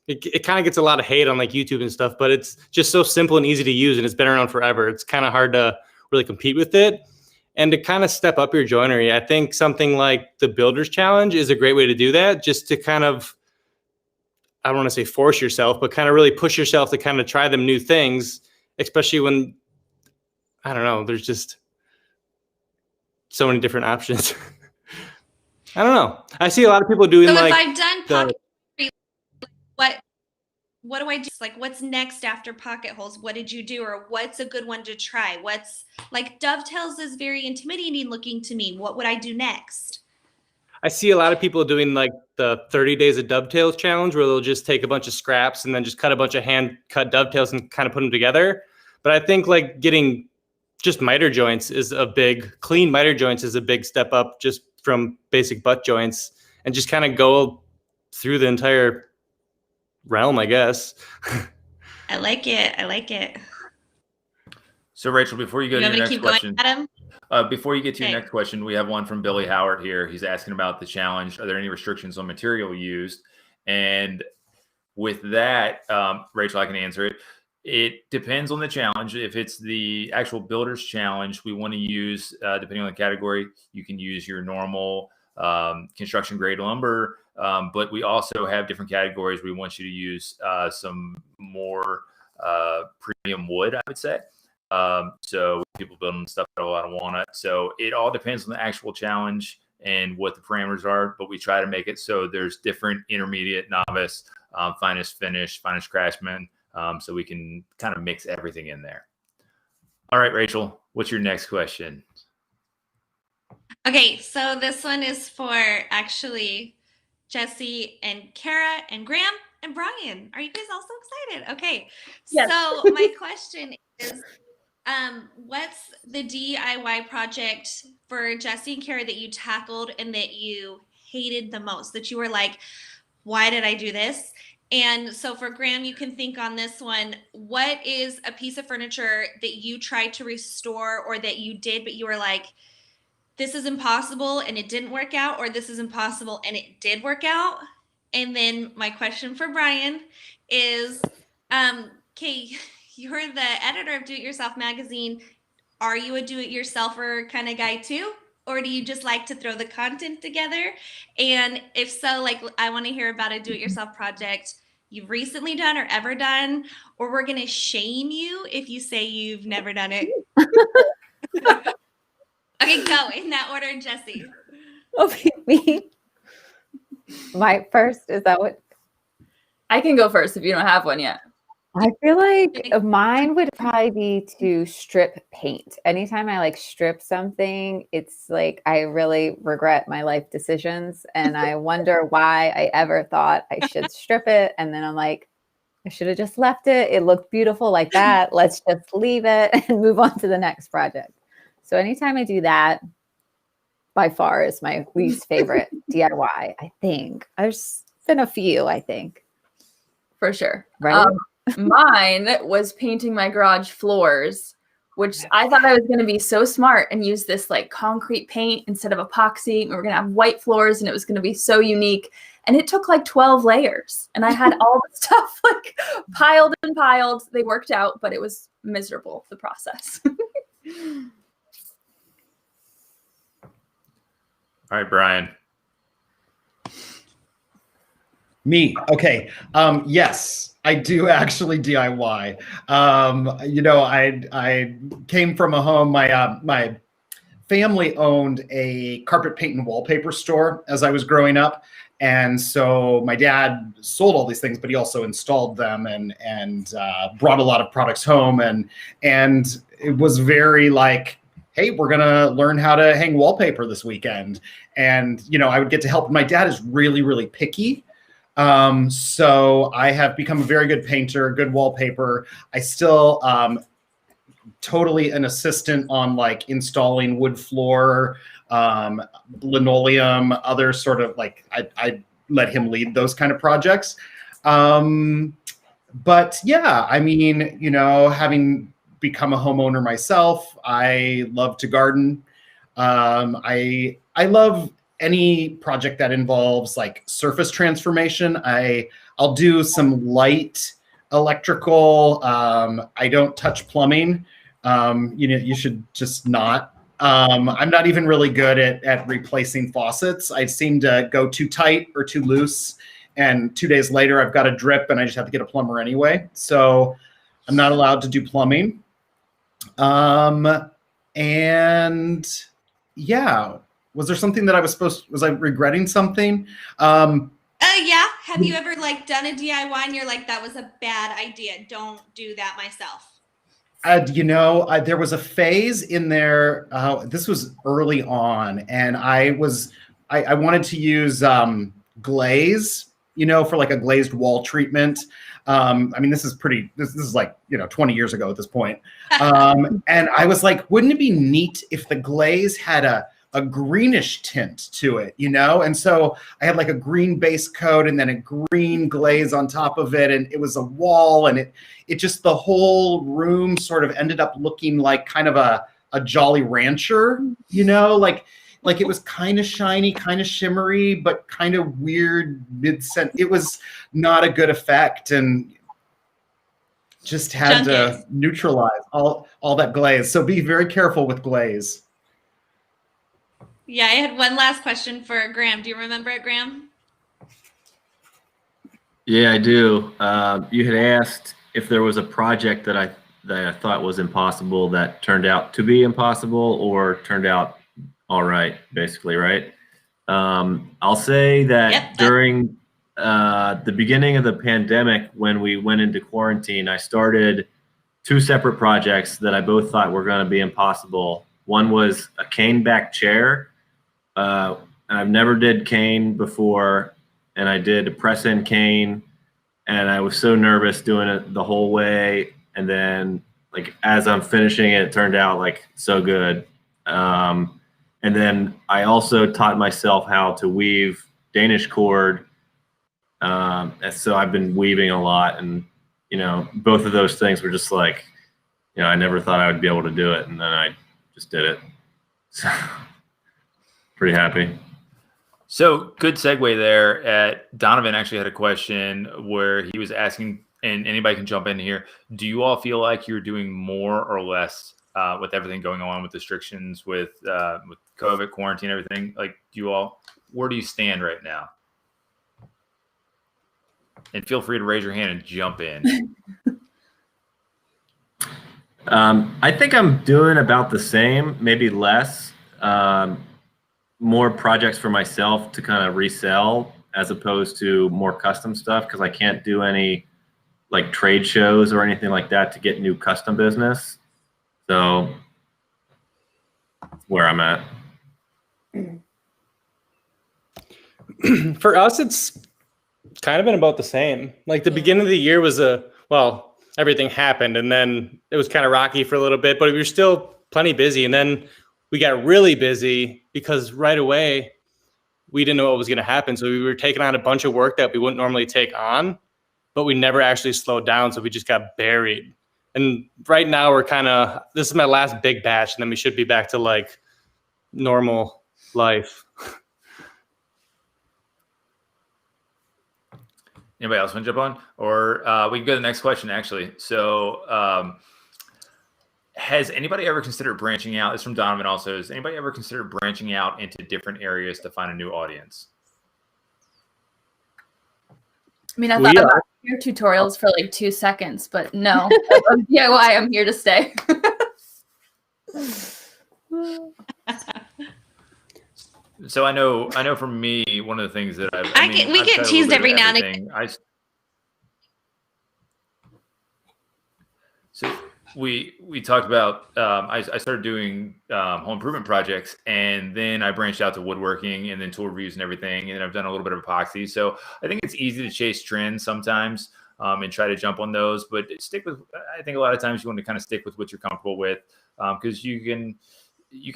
it kind of gets a lot of hate on like YouTube and stuff, but it's just so simple and easy to use, and it's been around forever. It's kind of hard to really compete with it. And to kind of step up your joinery, I think something like the Builders Challenge is a great way to do that, just to kind of, I don't want to say force yourself, but kind of really push yourself to kind of try them new things, especially when, I don't know, there's just so many different options. I don't know. I see a lot of people doing so like. So if I've done pocket what do I do? Like, what's next after pocket holes? What did you do? Or what's a good one to try? What's like dovetails is very intimidating looking to me. What would I do next? I see a lot of people doing like the 30 days of dovetails challenge, where they'll just take a bunch of scraps and then just cut a bunch of hand cut dovetails and kind of put them together. But I think like getting just miter joints is clean miter joints is a big step up just from basic butt joints, and just kind of go through the entire realm, I guess. I like it. So Rachel, before you go to your next question, Adam? Before you get to your next question, we have one from Billy Howard here. He's asking about the challenge. Are there any restrictions on material used? And with that, Rachel, I can answer it. It depends on the challenge. If it's the actual Builders Challenge, we want to use, depending on the category, you can use your normal construction grade lumber. But we also have different categories. We want you to use some more premium wood, I would say. So people building stuff that a lot of walnut. So it all depends on the actual challenge and what the parameters are. But we try to make it so there's different intermediate, novice, finest finish, finest craftsman. So we can kind of mix everything in there. All right, Rachel, what's your next question? Okay, so this one is for actually Jesse and Kara and Graham and Brian. Are you guys also excited? Okay, Yes. So my question is, what's the DIY project for Jesse and Kara that you tackled and that you hated the most? That you were like, why did I do this? And so for Graham, you can think on this one. What is a piece of furniture that you tried to restore or that you did, but you were like, this is impossible and it didn't work out, or this is impossible and it did work out? And then my question for Brian is, okay, you're the editor of Do It Yourself magazine. Are you a do-it-yourselfer kind of guy too? Or do you just like to throw the content together? And if so, like, I want to hear about a do-it-yourself project you've recently done or ever done, or we're going to shame you if you say you've never done it. Okay, go in that order, Jesse. Okay, me. My first, is that what? I can go first if you don't have one yet. I feel like mine would probably be to strip paint. Anytime I like strip something, it's like I really regret my life decisions. And I wonder why I ever thought I should strip it. And then I'm like, I should have just left it. It looked beautiful like that. Let's just leave it and move on to the next project. So anytime I do that, by far is my least favorite DIY, I think. There's been a few, I think. For sure. Right? Mine was painting my garage floors, which I thought I was going to be so smart and use this like concrete paint instead of epoxy. And we were going to have white floors and it was going to be so unique. And it took like 12 layers. And I had all the stuff like piled and piled. They worked out, but it was miserable, the process. All right, Brian. Me. Okay. Yes, I do actually DIY. I came from a home. My family owned a carpet paint and wallpaper store as I was growing up. And so my dad sold all these things, but he also installed them and brought a lot of products home. And it was very like, hey, we're going to learn how to hang wallpaper this weekend. And, I would get to help. My dad is really, really picky. So I have become a very good painter, good wallpaper. I still totally an assistant on like installing wood floor, linoleum, other sort of like I let him lead those kind of projects. But yeah, I mean, having become a homeowner myself, I love to garden. I love any project that involves like surface transformation. I'll do some light electrical. I don't touch plumbing. You should just not. I'm not even really good at replacing faucets. I seem to go too tight or too loose. And 2 days later, I've got a drip and I just have to get a plumber anyway. So I'm not allowed to do plumbing. And yeah, was there something that was I regretting something? Yeah. Have you ever like done a DIY and you're like, that was a bad idea. Don't do that myself. There was a phase in there. This was early on, and I wanted to use glaze, for like a glazed wall treatment. This is like 20 years ago at this point. And I was like, wouldn't it be neat if the glaze had a greenish tint to it, And so I had like a green base coat and then a green glaze on top of it. And it was a wall, and it just, the whole room sort of ended up looking like kind of a Jolly Rancher, like it was kind of shiny, kind of shimmery, but kind of weird mid-scent. It was not a good effect, and just had to neutralize all that glaze. So be very careful with glaze. Yeah, I had one last question for Graham. Do you remember it, Graham? Yeah, I do. You had asked if there was a project that I thought was impossible that turned out to be impossible or turned out all right, basically, right? I'll say that during the beginning of the pandemic, when we went into quarantine, I started 2 separate projects that I both thought were going to be impossible. One was a cane back chair. I've never did cane before, and I did a press-in cane, and I was so nervous doing it the whole way. And then, like, as I'm finishing it, it turned out like so good. And then I also taught myself how to weave Danish cord. And so I've been weaving a lot, and both of those things were just like, I never thought I would be able to do it, and then I just did it. So pretty happy. So good segue there. Donovan actually had a question where he was asking, and anybody can jump in here. Do you all feel like you're doing more or less with everything going on with restrictions, with COVID, quarantine, everything? Like, where do you stand right now? And feel free to raise your hand and jump in. I think I'm doing about the same, maybe less. More projects for myself to kind of resell as opposed to more custom stuff, because I can't do any like trade shows or anything like that to get new custom business. So that's where I'm at. For us, it's kind of been about the same. Like the beginning of the year was everything happened, and then it was kind of rocky for a little bit, but we were still plenty busy. And then we got really busy because right away we didn't know what was going to happen. So we were taking on a bunch of work that we wouldn't normally take on, but we never actually slowed down. So we just got buried. And right now we're this is my last big batch, and then we should be back to like normal life. Anybody else want to jump on? Or we can go to the next question, actually. So has anybody ever considered branching out? This is from Donovan also. Has anybody ever considered branching out into different areas to find a new audience? I mean, I thought about your tutorials for like 2 seconds, but no. DIY, I'm here to stay. So I know for me, one of the things that we get teased every now and again. So we talked about I started doing home improvement projects, and then I branched out to woodworking and then tool reviews and everything, and I've done a little bit of epoxy. So I think it's easy to chase trends sometimes and try to jump on those, but I think a lot of times you want to kind of stick with what you're comfortable with, because you can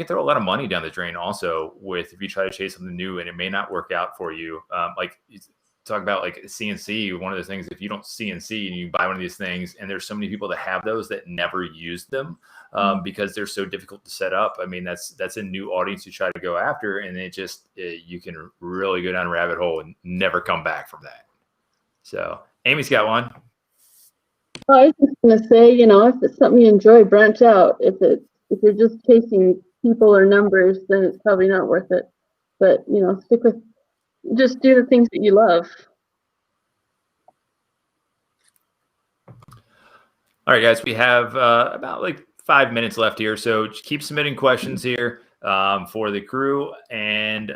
throw a lot of money down the drain also if you try to chase something new and it may not work out for you. Like talk about like CNC, one of the things, if you don't CNC and you buy one of these things, and there's so many people that have those that never use them because they're so difficult to set up. I mean, that's a new audience you try to go after, and you can really go down a rabbit hole and never come back from that. So Amy's got one. Oh, I was just gonna say, if it's something you enjoy, branch out. If you're just chasing people or numbers, then it's probably not worth it. But just do the things that you love. All right, guys, we have about like 5 minutes left here, so just keep submitting questions here for the crew, and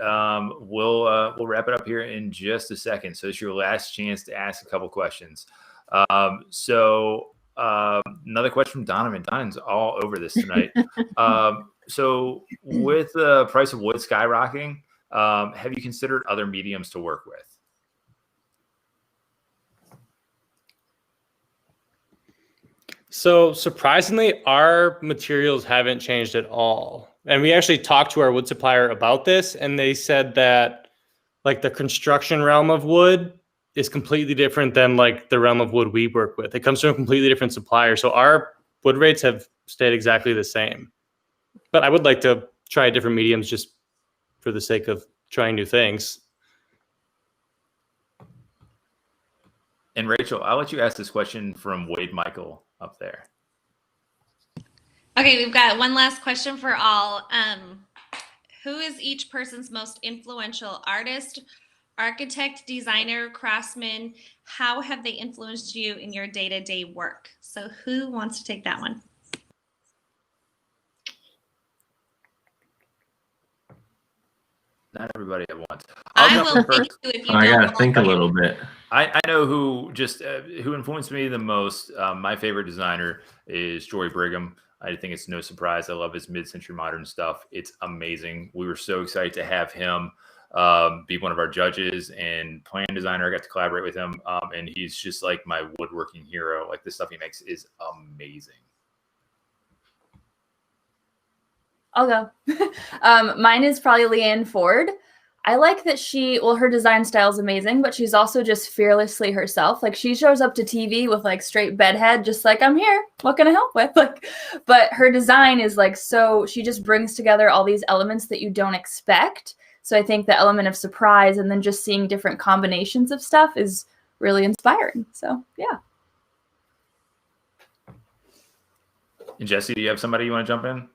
we'll wrap it up here in just a second. So it's your last chance to ask a couple questions. Another question from Donovan. Donovan's all over this tonight. So with the price of wood skyrocketing, have you considered other mediums to work with? So surprisingly, our materials haven't changed at all. And we actually talked to our wood supplier about this, and they said that like the construction realm of wood is completely different than like the realm of wood we work with. It comes from a completely different supplier. So our wood rates have stayed exactly the same. But I would like to try different mediums just for the sake of trying new things. And Rachel, I'll let you ask this question from Wade Michael up there. Okay, we've got one last question for all. Who is each person's most influential artist, architect, designer, craftsman. How have they influenced you in your day-to-day work? So who wants to take that one? Not everybody at once. I jump will in thank first. you if you I don't. gotta think a little bit. I know who influenced me the most. My favorite designer is Jory Brigham. I think it's no surprise. I love his mid-century modern stuff. It's amazing. We were so excited to have him be one of our judges and plan designer. I got to collaborate with him, and he's just like my woodworking hero. Like the stuff he makes is amazing. I'll go. Mine is probably Leanne Ford. I like that her design style is amazing, but she's also just fearlessly herself. Like she shows up to TV with like straight bedhead, just like, I'm here. What can I help with? Like, but her design is like, so she just brings together all these elements that you don't expect. So I think the element of surprise and then just seeing different combinations of stuff is really inspiring. So yeah. And Jesse, do you have somebody you want to jump in?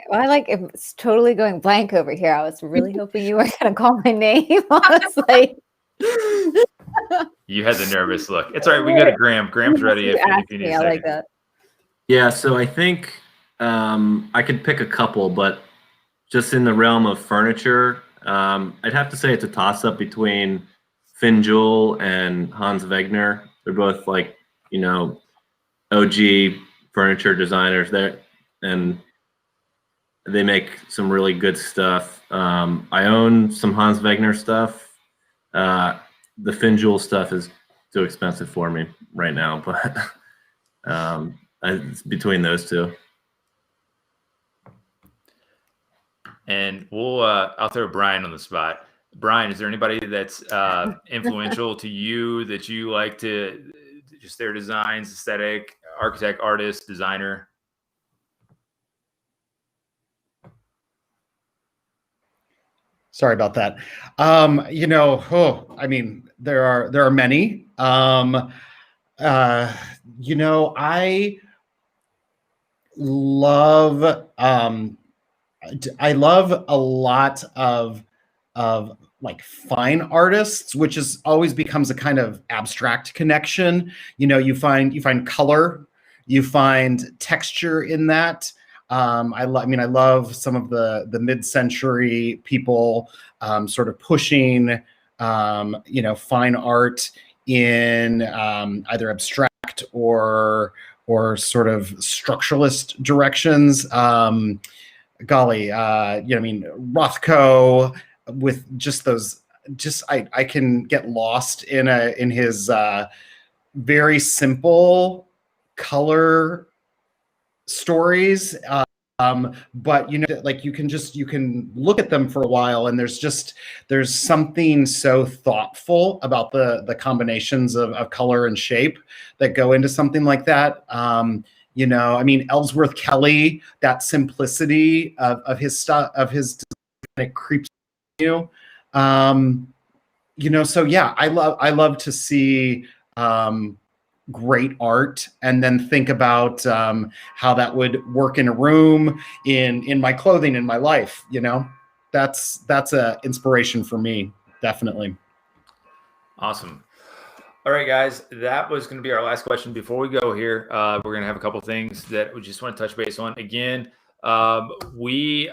Well, it's totally going blank over here. I was really hoping you were going to call my name. I was like, you had the nervous look. It's all right. We can go to Graham. Graham's ready if you need a I second. like that. Yeah, so I think I could pick a couple, but just in the realm of furniture, I'd have to say it's a toss-up between Finn Jewell and Hans Wegner. They're both like, OG furniture designers there, and they make some really good stuff. I own some Hans Wegner stuff. The Finn Jewell stuff is too expensive for me right now, but it's between those two. And I'll throw Brian on the spot. Brian, is there anybody that's influential to you that you like to just their designs, aesthetic, architect, artist, designer? Sorry about that. I mean, there are many. I love I love a lot of like fine artists, which is always becomes a kind of abstract connection. You find color, you find texture in that. I love some of the mid-century people sort of pushing fine art in either abstract or sort of structuralist directions. Rothko with just those. I can get lost in his very simple color stories, but you can look at them for a while, and there's something so thoughtful about the combinations of color and shape that go into something like that. Ellsworth Kelly, that simplicity of his stuff, of his design, it creeps you. So yeah, I love to see great art and then think about how that would work in a room, in my clothing, in my life. That's a inspiration for me, definitely. Awesome. All right, guys, that was going to be our last question. Before we go here, we're going to have a couple things that we just want to touch base on. Again, we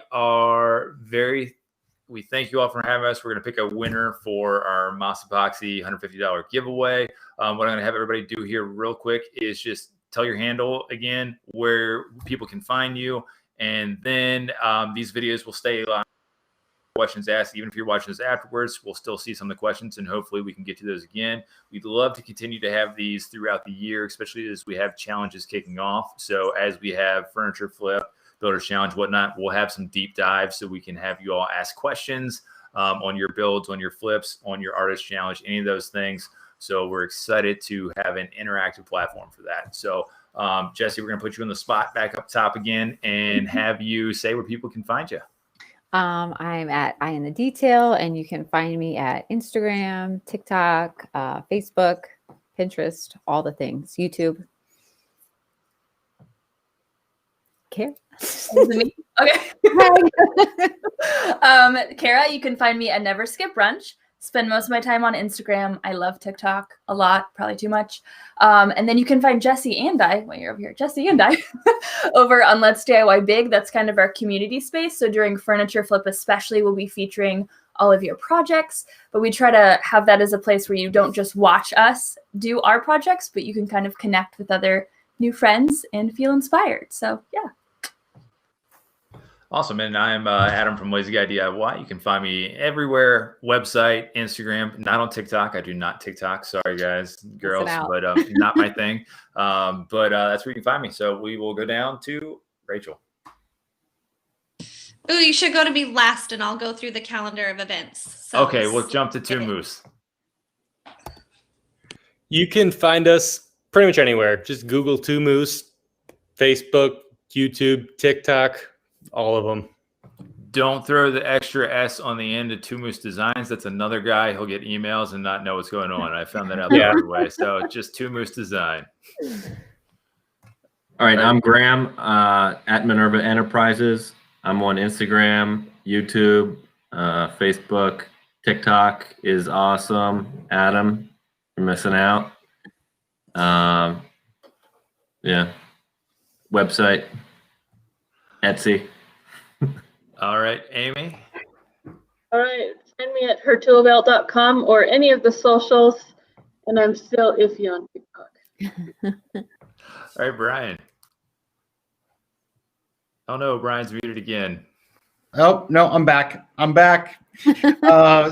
thank you all for having us. We're going to pick a winner for our Moss Epoxy $150 giveaway. What I'm going to have everybody do here real quick is just tell your handle again, where people can find you. And then these videos will stay live. Questions asked, even if you're watching this afterwards, we'll still see some of the questions, and hopefully we can get to those again. We'd love to continue to have these throughout the year, especially as we have challenges kicking off. So as we have Furniture Flip, Builders Challenge, whatnot, we'll have some deep dives so we can have you all ask questions on your builds, on your flips, on your artist challenge, any of those things. So we're excited to have an interactive platform for that. So Jesse, we're going to put you on the spot back up top again and have you say where people can find you. I'm at Eye in the Detail, and you can find me at Instagram, TikTok, Facebook, Pinterest, all the things, YouTube. Kara? Me? Okay. Kara, you can find me at Never Skip Brunch. spend most of my time on Instagram. I love TikTok a lot, probably too much. And then you can find Jesse and I, when you're over here, Jesse and I, over on Let's DIY Big. That's kind of our community space. So during Furniture Flip especially, we'll be featuring all of your projects. But we try to have that as a place where you don't just watch us do our projects, but you can kind of connect with other new friends and feel inspired. So yeah. Awesome. And I'm Adam from Lazy Guy DIY. You can find me everywhere, website, Instagram, not on TikTok. I do not TikTok. Sorry, guys, girls, but not my thing. But that's where you can find me. So we will go down to Rachel. Oh, you should go to me last, and I'll go through the calendar of events. So okay, we'll jump to Two Moose. You can find us pretty much anywhere. Just Google Two Moose, Facebook, YouTube, TikTok. All of them. Don't throw the extra S on the end of Two Moose Designs. That's another guy. He'll get emails and not know what's going on. I found that out the hard way. So just Two Moose Design. All right, I'm Graham at Minerva Enterprises. I'm on Instagram, YouTube, Facebook, TikTok is awesome. Adam, you're missing out. Yeah. Website, Etsy. All right, Amy. All right, find me at hertoolbelt.com or any of the socials, and I'm still iffy on TikTok. All right, Brian. Oh no, Brian's muted again. Oh no, I'm back.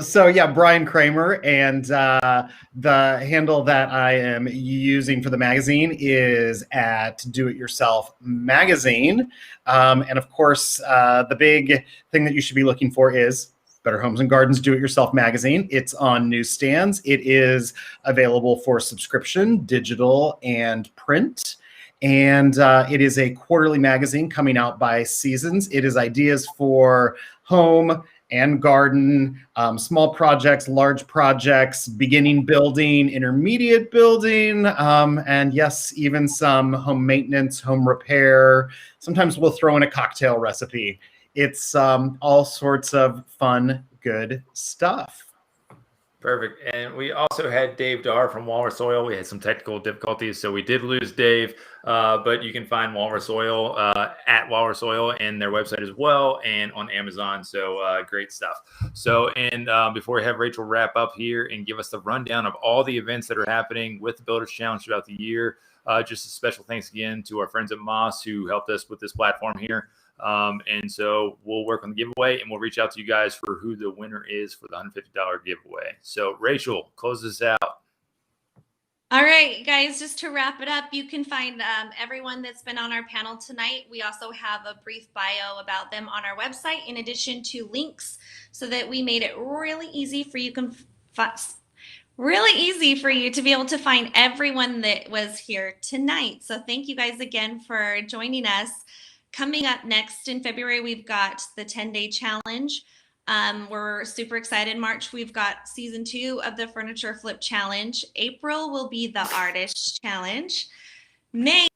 So yeah, Brian Kramer, and the handle that I am using for the magazine is at Do It Yourself Magazine, and of course, the big thing that you should be looking for is Better Homes and Gardens Do It Yourself Magazine. It's on newsstands. It is available for subscription, digital and print. And it is a quarterly magazine coming out by seasons. It is ideas for home and garden, small projects, large projects, beginning building, intermediate building, and yes, even some home maintenance, home repair. Sometimes we'll throw in a cocktail recipe. It's all sorts of fun, good stuff. Perfect. And we also had Dave Darr from Walrus Oil. We had some technical difficulties, so we did lose Dave, but you can find Walrus Oil at Walrus Oil and their website as well, and on Amazon. So great stuff. So, and before we have Rachel wrap up here and give us the rundown of all the events that are happening with the Builders Challenge throughout the year, just a special thanks again to our friends at Moss who helped us with this platform here. And so we'll work on the giveaway and we'll reach out to you guys for who the winner is for the $150 giveaway. So Rachel, close this out. All right, guys, just to wrap it up, you can find everyone that's been on our panel tonight. We also have a brief bio about them on our website, in addition to links, so that we made it really easy for you to be able to find everyone that was here tonight. So thank you guys again for joining us. Coming up next in February, we've got the 10-day challenge. We're super excited. March, we've got season 2 of the Furniture Flip Challenge. April will be the Artist Challenge. May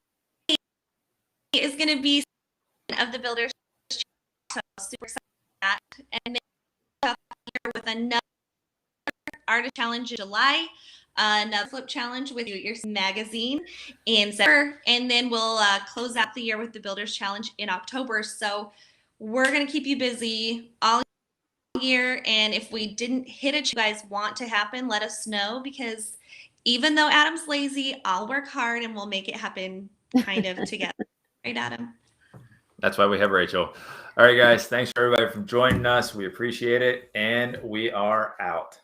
is going to be of the Builders Challenge. So super excited about that. And then we'll have here with another Artist Challenge in July. Another Flip Challenge with your magazine in September, and then we'll close out the year with the Builders Challenge in October. So we're going to keep you busy all year, and if we didn't hit it, you guys want to happen, let us know, because even though Adam's lazy, I'll work hard and we'll make it happen kind of together. Right, Adam? That's why we have Rachel. All right, guys, thanks for everybody for joining us. We appreciate it, and we are out.